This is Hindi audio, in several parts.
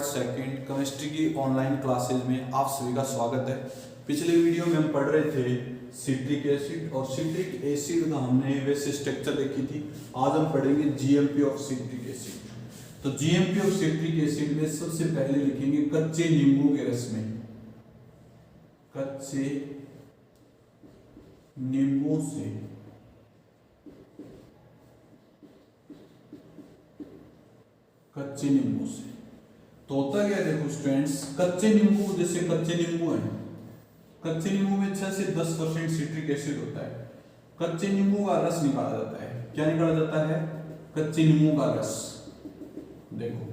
सेकंड केमिस्ट्री की ऑनलाइन क्लासेज में आप सभी का स्वागत है। पिछले वीडियो में हम पढ़ रहे थे सिट्रिक एसिड और सिट्रिक एसिड का हमने वैसे स्ट्रक्चर देखी थी। आज हम पढ़ेंगे जीएमपी ऑफ सिट्रिक एसिड। तो जीएमपी ऑफ सिट्रिक एसिड में सबसे पहले लिखेंगे कच्चे नींबू के रस में, कच्चे नींबू से कच्चे नींबू से तो होता क्या है, देखो स्टूडेंट्स, कच्चे नींबू जैसे कच्चे नींबू है, कच्चे नींबू में 6 से 10% सिट्रिक एसिड होता है। कच्चे नींबू का रस निकाला जाता है। क्या निकाला जाता है? कच्चे नींबू का रस। देखो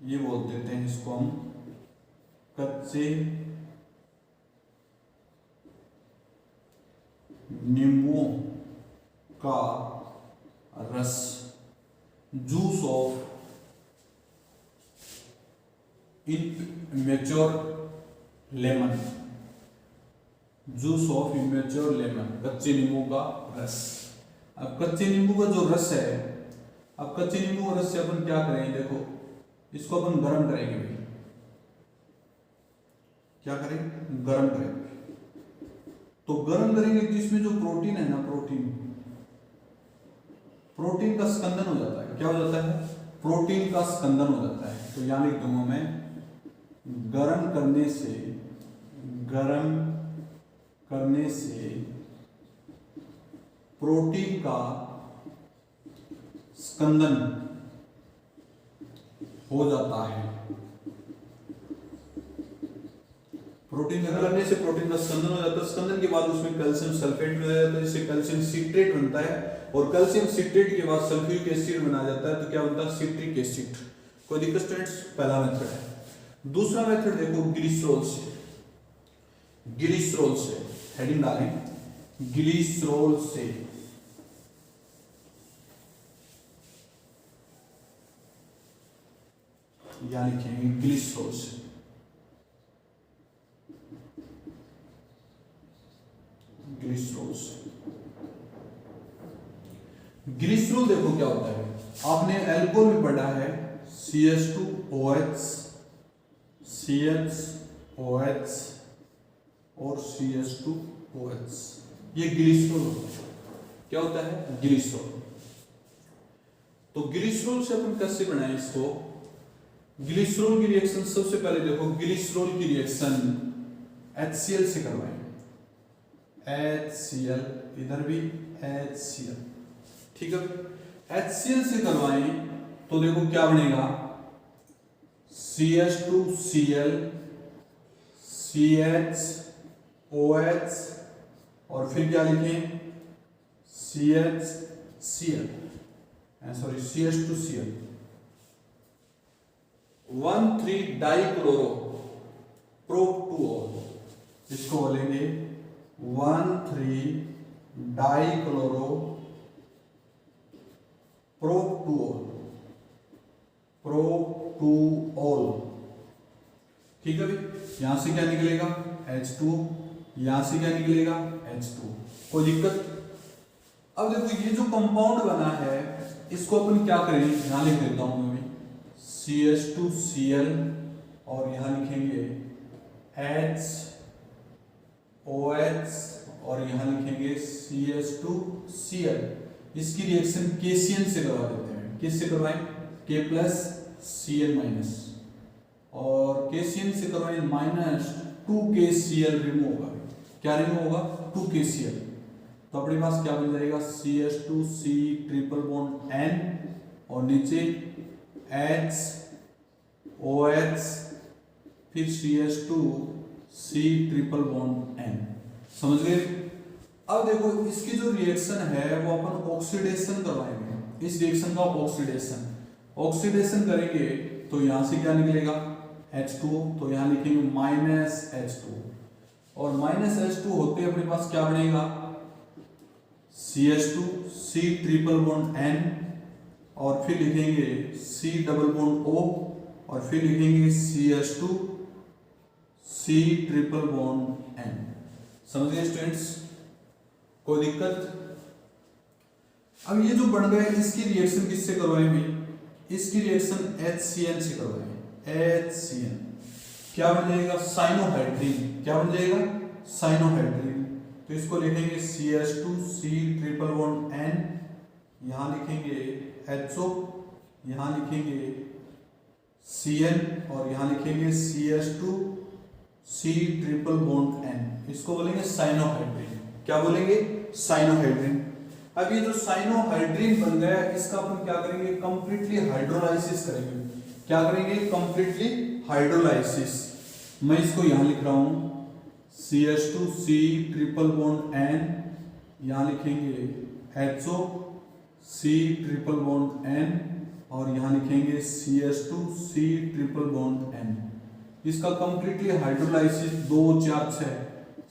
ये बोल देते हैं इसको हम कच्चे नींबुओं का रस, juice of immature lemon, juice of immature lemon, कच्चे नींबू का रस। अब कच्चे नींबू का जो रस है, अब कच्चे नींबू का रस से अपन क्या करेंगे, देखो इसको अपन गर्म करेंगे भाई। क्या करें? गर्म करेंगे। तो गर्म करेंगे तो इसमें जो प्रोटीन है ना, प्रोटीन का स्कंदन हो जाता है। क्या हो जाता है? प्रोटीन का स्कंदन हो जाता है। तो यानी दोनों में गर्म करने से प्रोटीन का स्कंदन हो जाता है। प्रोटीन करने से प्रोटीन का स्कंदन हो जाता है। स्कंदन के बाद उसमें कैल्शियम सल्फेट मिला जाता है, जिससे कैल्शियम सिट्रेट बनता है। और कैल्शियम सिट्रेट के बाद सल्फ्यूरिक एसिड बनाया जाता है। तो क्या बनता है? Citric acid. कोई दिक्कत स्टूडेंट्स? पहला मेथड है। दूसरा मेथड देखो ग्लिसरॉल से। ग्लिसरॉल से हेडिंग डालें, ग्लिसरॉल से। या लिखेंगे ग्लिसरॉल से। ग्लिसरॉल से। ग्लिसरॉल देखो क्या होता है, आपने एल्कोहल में पढ़ा है CH2OH, CHOH और CH2OH। ये ग्लिसरॉल होता है। क्या होता है? ग्लिसरॉल। तो ग्लिसरॉल से अपन कैसे बनाएं इसको? ग्लिसरॉल की रिएक्शन सबसे पहले देखो, ग्लिसरॉल की रिएक्शन HCl से करवाएं। HCl, इधर भी HCl, ठीक है। HCl से करवाएं तो देखो क्या बनेगा, CH2Cl, CHOH और फिर क्या लिखें, CHCl, सॉरी CH2Cl, 1,3-डाइक्लोरो प्रोप-2-ऑल, इसको बोलेंगे 1,3-डाइक्लोरो प्रोप-2-ऑल, ठीक है भाई। यहां से क्या निकलेगा? H2, यहां से क्या निकलेगा? H2। कोई दिक्कत? अब देखो ये जो कंपाउंड बना है, इसको अपन क्या करेंगे, यहां लिख देता हूं मैं, CH2Cl और यहां लिखेंगे HOH और यहां लिखेंगे CH2Cl। इसकी रिएक्शन KCl से करवा देते हैं। किससे करवाएं? K+Cl- और KCl से करवाएं -2KCl रिमूव होगा। क्या रिमूव होगा? 2KCl। तो अपने पास क्या बन जाएगा? CH2C ट्रिपल बॉन्ड N और नीचे HOH फिर CH2C ट्रिपल बॉन्ड N। समझ गए? अब देखो इसकी जो रिएक्शन है वो अपन ऑक्सीडेशन करवाएंगे। इस रिएक्शन का ऑक्सीडेशन करेंगे तो यहां से क्या निकलेगा? H2, तो यहां लिखेंगे -H2 और -H2 होते अपने पास क्या बनेगा? CH2C ट्रिपल बॉन्ड N और फिर लिखेंगे C डबल बॉन्ड O और फिर लिखेंगे CH2C ट्रिपल बॉन्ड N। समझ गए स्टूडेंट्स? कोई दिक्कत? अब ये जो बन गए इसकी रिएक्शन किससे करवाएं भाई? इसकी रिएक्शन HCl से करवाएंगे, HCl क्या बन जाएगा, साइनोहाइड्रिन। क्या बन जाएगा, साइनोहाइड्रिन। तो इसको लिखेंगे CH2C ट्रिपल बॉन्ड N, यहाँ लिखेंगे HO, यहाँ लिखेंगे Cl और यहाँ लिखेंगे CH2C ट्रिपल बॉन्ड N। इसको बोलेंगे साइनोहाइड्रिन। क्या बोलेंगे, साइनोहाइड्रिन। अब ये जो साइनोहाइड्रिन बन गया, इसका अपन क्या करेंगे, कंप्लीटली हाइड्रोलाइसिस करेंगे। क्या करेंगे, कंप्लीटली हाइड्रोलाइसिस। मैं इसको यहां लिख रहा हूं CH2C ट्रिपल बॉन्ड N, यहां लिखेंगे HO C triple bond N और यहां लिखेंगे CH2C ट्रिपल बॉन्ड N। इसका कंप्लीटली हाइड्रोलाइसिस 2 4 6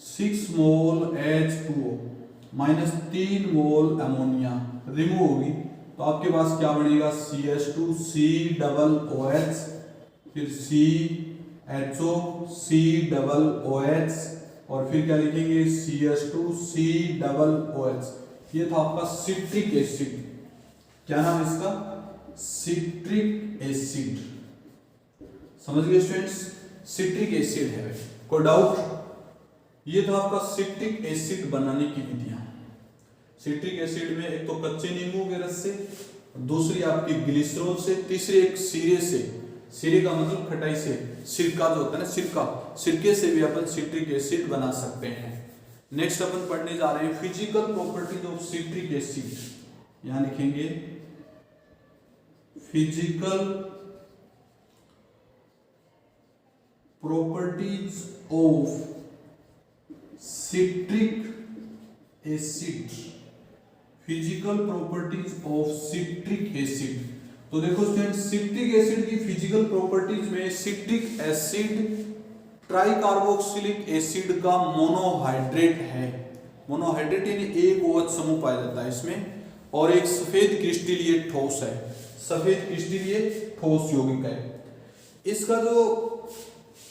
6 मोल H2O माइनस 3 मोल अमोनिया रिमूव होगी, तो आपके पास क्या बनेगा, CH2C डबल OH, फिर CHO C डबल OH और फिर क्या लिखेंगे CH2C डबल OH। ये था आपका सिट्रिक एसिड। क्या नाम है इसका, सिट्रिक एसिड। समझ गए स्टूडेंट्स, सिट्रिक एसिड है। कोई डाउट, ये था आपका सिट्रिक एसिड बनाने की विधियां। सिट्रिक एसिड में एक तो कच्चे नींबू के रस से, दूसरी आपकी ग्लिसरॉल से, तीसरी एक सीरे से, सीरे का मतलब खटाई से, सिरका जो होता है ना, सिरका, सिरके से भी अपन सिट्रिक एसिड बना सकते हैं। नेक्स्ट अपन पढ़ने जा रहे हैं physical properties of citric acid. यहां लिखेंगे physical properties of citric acid, physical properties of citric acid. तो देखो स्टूडेंट, सिट्रिक एसिड की फिजिकल प्रॉपर्टीज में सिट्रिक एसिड ट्राइकार्बोक्सिलिक एसिड का मोनोहाइड्रेट है। मोनोहाइड्रेट यानी एक OH समूह पाया जाता है इसमें, और एक सफेद क्रिस्टलीय ठोस है, सफेद क्रिस्टलीय ठोस यौगिक है। इसका जो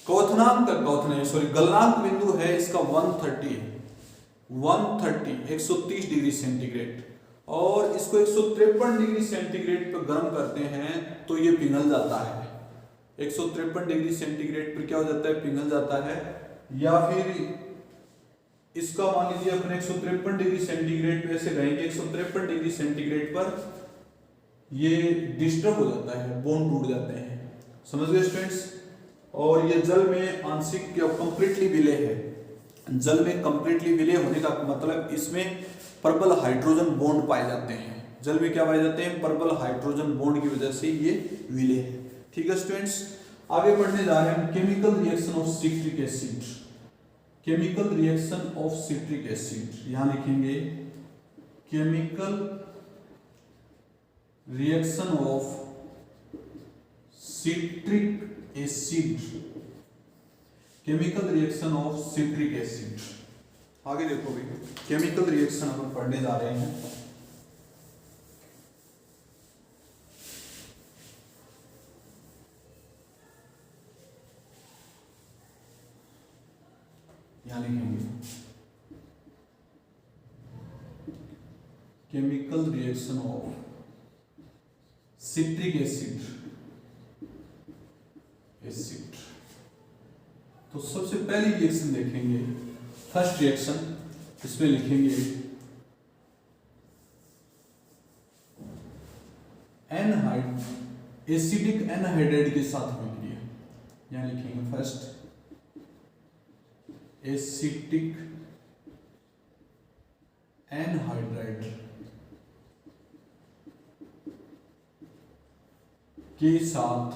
गलनांक बिंदु है इसका 130 130 डिग्री सेंटीग्रेड, और इसको 153 डिग्री सेंटीग्रेड पर गर्म करते हैं तो ये पिघल जाता है। 153 डिग्री सेंटीग्रेड पर क्या हो जाता है, पिघल जाता है। या फिर इसका मान लीजिए अपने 153 डिग्री सेंटीग्रेड पे ऐसे रहेंगे, 153 डिग्री सेंटीग्रेड पर ये डिस्टर्ब हो जाता है, बोन टूट जाते हैं। समझ गए स्टूडेंट्स। और ये जल में आंशिक या कंप्लीटली विलय है। जल में कंप्लीटली विलय होने का मतलब इसमें प्रबल हाइड्रोजन बॉन्ड पाए जाते हैं। जल में क्या पाए जाते हैं, प्रबल हाइड्रोजन बॉन्ड की वजह से ये विलय है। ठीक है स्टूडेंट्स, आगे बढ़ने जा रहे हैं chemical reaction of citric acid. Chemical reaction of citric acid, यहां लिखेंगे chemical reaction of citric acid, chemical reaction of citric acid. आगे देखो भाई, केमिकल रिएक्शन अपन पढ़ने जा रहे हैं। यहां लिखेंगे chemical reaction of citric acid. तो सबसे पहली रिएक्शन देखेंगे, फर्स्ट रिएक्शन, इसमें लिखेंगे एसिडिक एनहाइड्राइड के साथ अभिक्रिया। यहां लिखेंगे फर्स्ट एसिटिक एनहाइड्राइड के साथ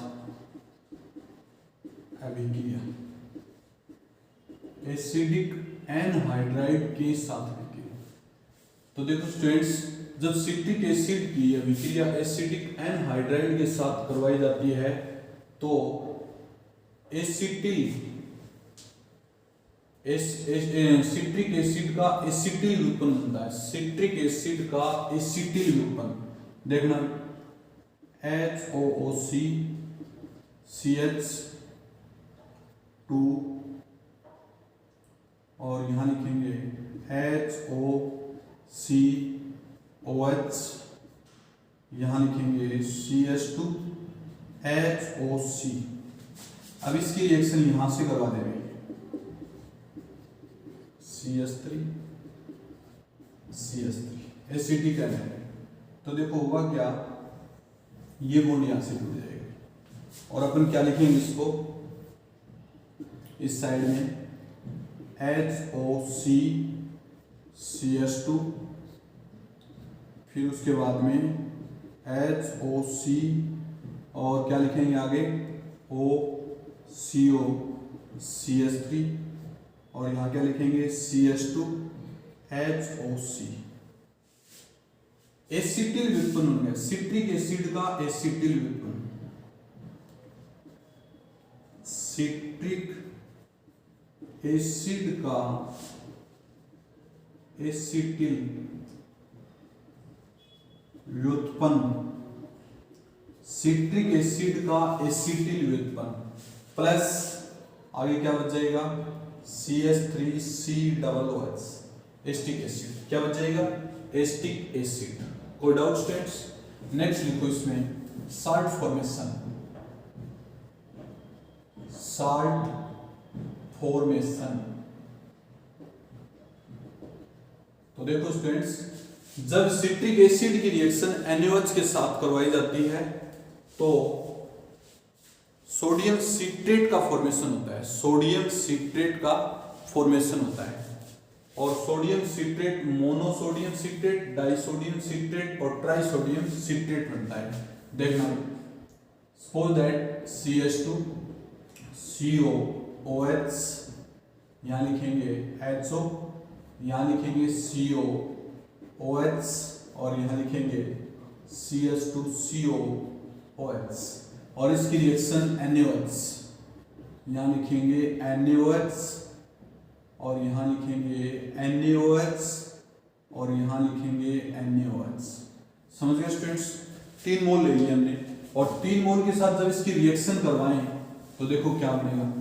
अभिक्रिया, एसिडिक एनहाइड्राइड के साथ अभिक्रिया। तो देखो स्टूडेंट्स, जब सिट्रिक एसिड की अभिक्रिया एसिडिक एनहाइड्राइड के साथ करवाई जाती है तो सिट्रिक एसिड का एसिटिल व्युत्पन्न बनता है। सिट्रिक एसिड का एसिटिल व्युत्पन्न देखना, HOOC CH2 और यहां लिखेंगे HOCOH यहां लिखेंगे CH2HOC। अब इसकी रिएक्शन यहां से करवा देंगे, CH3 एसिटिक एनाइड। तो देखो हुआ क्या, ये बॉन्ड यहां से जुड़ जाएगा और अपन क्या लिखेंगे इसको, इस साइड में HOC CH2, फिर उसके बाद में HOC और क्या लिखेंगे आगे OCO CH3 और यहाँ क्या लिखेंगे CH2HOC। एसिटिल व्युत्पन्न होंगे, सिट्रिक एसिड का एसिटिल व्युत्पन्न, सिट्रिक एसिड का एसिटिल व्युत्पन्न, सिट्रिक एसिड का एसिटिल व्युत्पन्न प्लस आगे क्या बच जाएगा CH3COOH एस्टिक एसिड। क्या बच जाएगा एस्टिक एसिड। कोई डाउट स्टूडेंट्स? नेक्स्ट लिखो इसमें साल्ट फॉर्मेशन, साल्ट फॉर्मेशन। तो देखो स्टूडेंट्स, जब सिट्रिक एसिड की रिएक्शन NaOH के साथ करवाई जाती है तो सोडियम सिट्रेट का फॉर्मेशन होता है, सोडियम सिट्रेट का फॉर्मेशन होता है। और sodium citrate monosodium citrate, disodium citrate और ट्राइसोडियम सिट्रेट बनता है। देखना, सपोज दैट CH2COOH, यहां लिखेंगे HO, यहां लिखेंगे COOH और यहां लिखेंगे CH2COOH और इसकी रिएक्शन NaOH, यहां लिखेंगे NaOH और यहां लिखेंगे NaOH और यहां लिखेंगे NaOH। समझ गए स्टूडेंट्स? 3 मोल ले लिए हमने और 3 मोल के साथ जब इसकी रिएक्शन करवाएं तो देखो क्या बनेगा,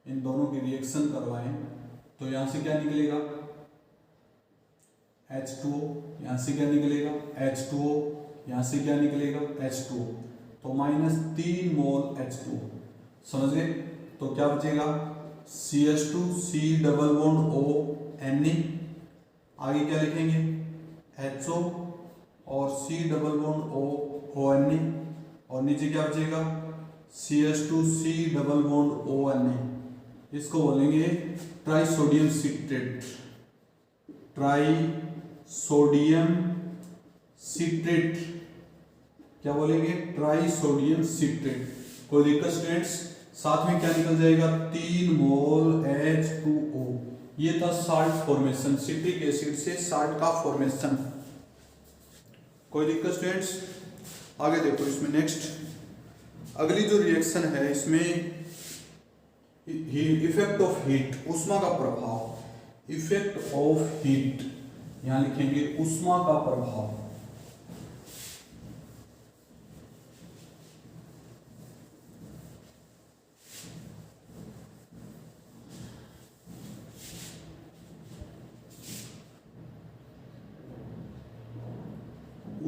इन दोनों की रिएक्शन करवाएं तो यहां से क्या निकलेगा H2O, यहां से क्या निकलेगा H2O, यहां से क्या निकलेगा H2O, तो -3 मोल H2O। समझ गए? तो क्या बचेगा CH2COO Na, आगे क्या लिखेंगे HO और COO Na और नीचे क्या बचेगा CH2COO Na। इसको बोलेंगे ट्राइसोडियम सिट्रेट, ट्राइसोडियम सिट्रेट। क्या बोलेंगे ट्राइसोडियम सिट्रेट। कोई दिक्कत स्टूडेंट्स? साथ में क्या निकल जाएगा 3 मोल H2O। ये था साल्ट फॉर्मेशन, सिट्रिक एसिड से साल्ट का फॉर्मेशन। कोई दिक्कत स्टूडेंट्स? आगे देखो इसमें नेक्स्ट अगली जो रिएक्शन है इसमें इफेक्ट ऑफ हीट, उष्मा का प्रभाव, इफेक्ट ऑफ हीट, यहां लिखेंगे उष्मा का प्रभाव।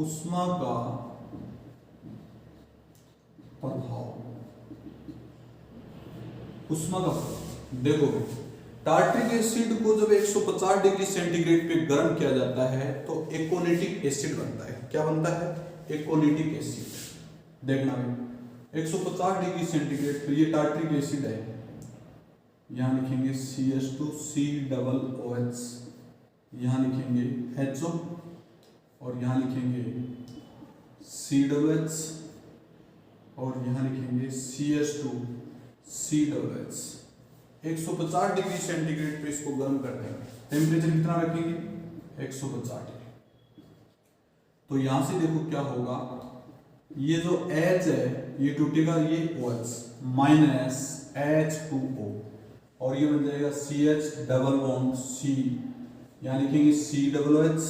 उष्मा का प्रभाव, उष्मा का देखो, टार्ट्रिक एसिड को जब 150 डिग्री सेंटीग्रेड पे गर्म किया जाता है तो एकोनेटिक एसिड बनता है। क्या बनता है? Aconitic acid. देखना 150 डिग्री सेंटीग्रेड पे ये टार्ट्रिक एसिड है, यहां लिखेंगे CH2COOH, यहां लिखेंगे HO और यहां लिखेंगे COOH और यहां लिखेंगे CH2COOH। 150 डिग्री सेंटीग्रेड पे इसको गर्म कर देंगे। टेम्परेचर कितना रखेंगे 150 डिग्री। तो यहां से देखो क्या होगा, ये जो H है ये टूटेगा, ये OH माइनस H2O और ये बन जाएगा CH डबल बॉन्ड C, यहां लिखेंगे COOH,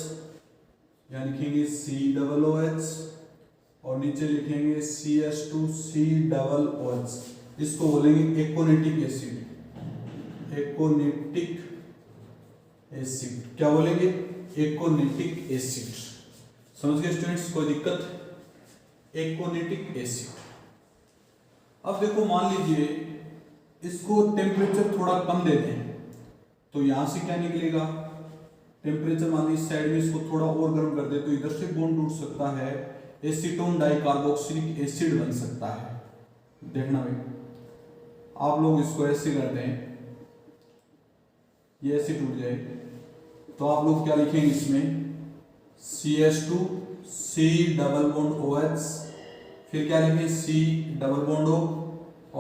यहां लिखेंगे COOH और नीचे लिखेंगे CH2COOH। इसको बोलेंगे एकोनेटिक एसिड, एकोनेटिक एसिड। क्या बोलेंगे? Aconitic acid. समझ गए स्टूडेंट्स, कोई दिक्कत? Aconitic acid. अब देखो मान लीजिए इसको टेम्परेचर थोड़ा कम दे दें तो यहां से क्या निकलेगा, टेम्परेचर मान लीजिए इस साइड में इसको थोड़ा और गर्म कर दे तो इधर से बॉन्ड टूट सकता है, एसीटोन डाइकार्बोक्सिलिक एसिड बन सकता है। देखना भाई, आप लोग इसको ऐसे कर दें, ये ऐसे टूट जाए तो आप लोग क्या लिखेंगे इसमें, CH2 C double bond OH, फिर क्या लिखेंगे C डबल बॉन्ड O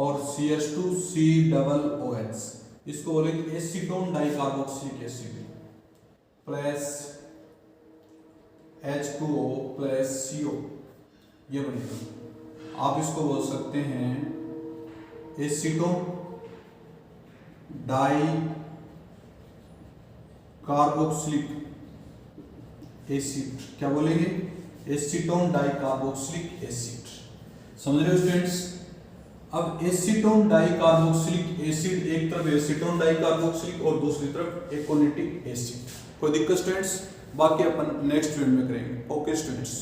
और CH2 C डबल OH, इसको बोलेंगे acetone dicarboxylic acid plus H2O plus CO, ये बनेगा। आप इसको बोल सकते हैं एसीटोन डाई कार्बोक्सिलिक एसिड, क्या बोलेंगे, एसीटोन डाइकार्बोक्सिलिक एसिड। समझ रहे हो स्टूडेंट्स? अब एसीटोन डाइकार्बोक्सिलिक एसिड, एक तरफ एसीटोन डाइकार्बोक्सिलिक और दूसरी तरफ एकोनिटिक एसिड। कोई दिक्कत स्टूडेंट्स? बाकी अपन नेक्स्ट वीडियो में करेंगे। Okay students.